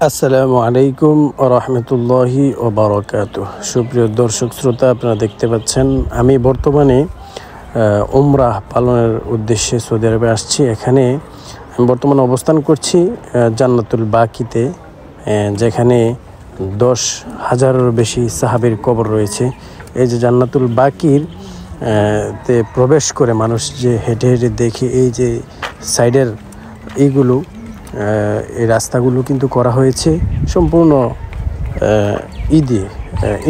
আসসালামু আলাইকুম ওয়া রাহমাতুল্লাহি ওয়া বারাকাতুহু। সুপ্রিয় দর্শক শ্রোতা, আপনারা দেখতে পাচ্ছেন আমি বর্তমানে উমরাহ পালনের উদ্দেশ্যে সৌদি আরবে আসছি। এখানে আমি বর্তমানে অবস্থান করছি জান্নাতুল বাকিতে, যেখানে 10,000-এর বেশি সাহাবীর কবর রয়েছে। এই যে জান্নাতুল বাকির তে প্রবেশ করে মানুষ যে হেঁটে হেঁটে দেখে, এই যে সাইডের এইগুলো এই রাস্তাগুলো কিন্তু করা হয়েছে সম্পূর্ণ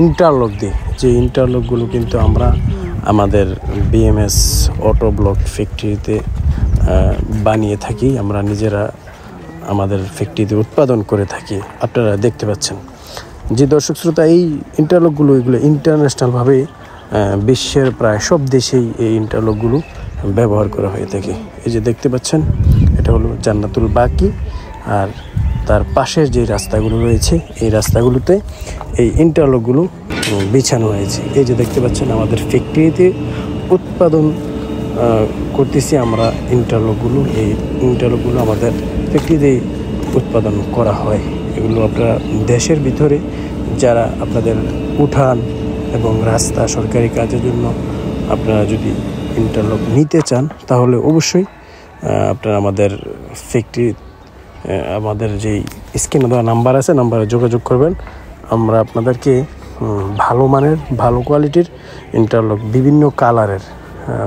ইন্টারলক দিয়ে। যে ইন্টারলকগুলো কিন্তু আমরা আমাদের বিএমএস অটো ব্লক ফ্যাক্টরিতে বানিয়ে থাকি, আমরা নিজেরা আমাদের ফ্যাক্টরিতে উৎপাদন করে থাকি। আপনারা দেখতে পাচ্ছেন যে দর্শক শ্রোতা, এই ইন্টারলকগুলো এগুলো ইন্টারন্যাশনালভাবে বিশ্বের প্রায় সব দেশেই এই ইন্টারলকগুলো ব্যবহার করা হয়ে থাকে। এই যে দেখতে পাচ্ছেন, এটা হলো জান্নাতুল বাকি, আর তার পাশের যে রাস্তাগুলো রয়েছে এই রাস্তাগুলোতে এই ইন্টারলকগুলো বিছানো হয়েছে। এই যে দেখতে পাচ্ছেন, আমাদের ফ্যাক্টরিতে উৎপাদন করতেছি আমরা ইন্টারলকগুলো। এই ইন্টারলকগুলো আমাদের ফ্যাক্টরিতেই উৎপাদন করা হয়। এগুলো আপনারা দেশের ভিতরে যারা আপনাদের উঠান এবং রাস্তা সরকারি কাজের জন্য আপনারা যদি ইন্টারলক নিতে চান, তাহলে অবশ্যই আপনারা আমাদের ফ্যাক্টরি, আমাদের যেই স্ক্রিনে দেওয়া নাম্বার আছে, নাম্বারে যোগাযোগ করবেন। আমরা আপনাদেরকে ভালো মানের, ভালো কোয়ালিটির ইন্টারলক বিভিন্ন কালারের,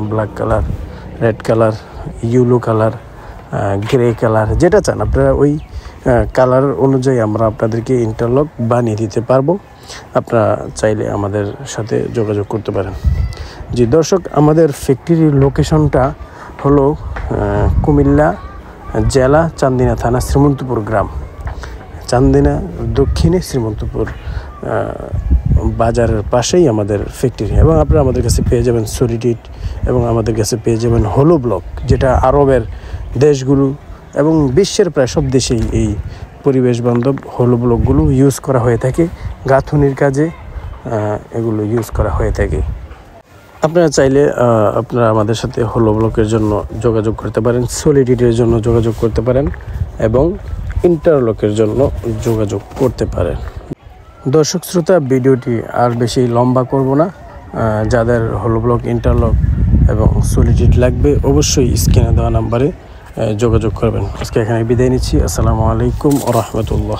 black colour, red colour, yellow colour, grey colour, যেটা চান আপনারা ওই কালার অনুযায়ী আমরা আপনাদেরকে ইন্টারলক বানিয়ে দিতে পারবো। আপনারা চাইলে আমাদের সাথে যোগাযোগ করতে পারেন। জি দর্শক, আমাদের ফ্যাক্টরির লোকেশনটা হলো কুমিল্লা জেলা, চান্দিনা থানা, শ্রীমন্তপুর গ্রাম। চান্দিনা দক্ষিণে শ্রীমন্তপুর বাজারের পাশেই আমাদের ফ্যাক্টরি। এবং আপনারা আমাদের কাছে পেয়ে যাবেন সলিডিট, এবং আমাদের কাছে পেয়ে যাবেন হলো ব্লক, যেটা আরবের দেশগুলো এবং বিশ্বের প্রায় সব দেশেই এই পরিবেশ বান্ধব হলো ব্লকগুলো ইউজ করা হয়ে থাকে। গাঁথুনির কাজে এগুলো ইউজ করা হয়ে থাকে। আপনারা চাইলে আপনারা আমাদের সাথে হলো ব্লকের জন্য যোগাযোগ করতে পারেন, সলিডিটের জন্য যোগাযোগ করতে পারেন, এবং ইন্টারলকের জন্য যোগাযোগ করতে পারেন। দর্শক শ্রোতা, ভিডিওটি আর বেশি লম্বা করব না। যাদের হলো ব্লক, ইন্টারলক এবং সলিডিট লাগবে, অবশ্যই স্ক্রিনে দেওয়া নাম্বারে যোগাযোগ করবেন। আজকে এখানে বিদায় নিচ্ছি। আসসালামু আলাইকুম ওয়া রাহমাতুল্লাহ।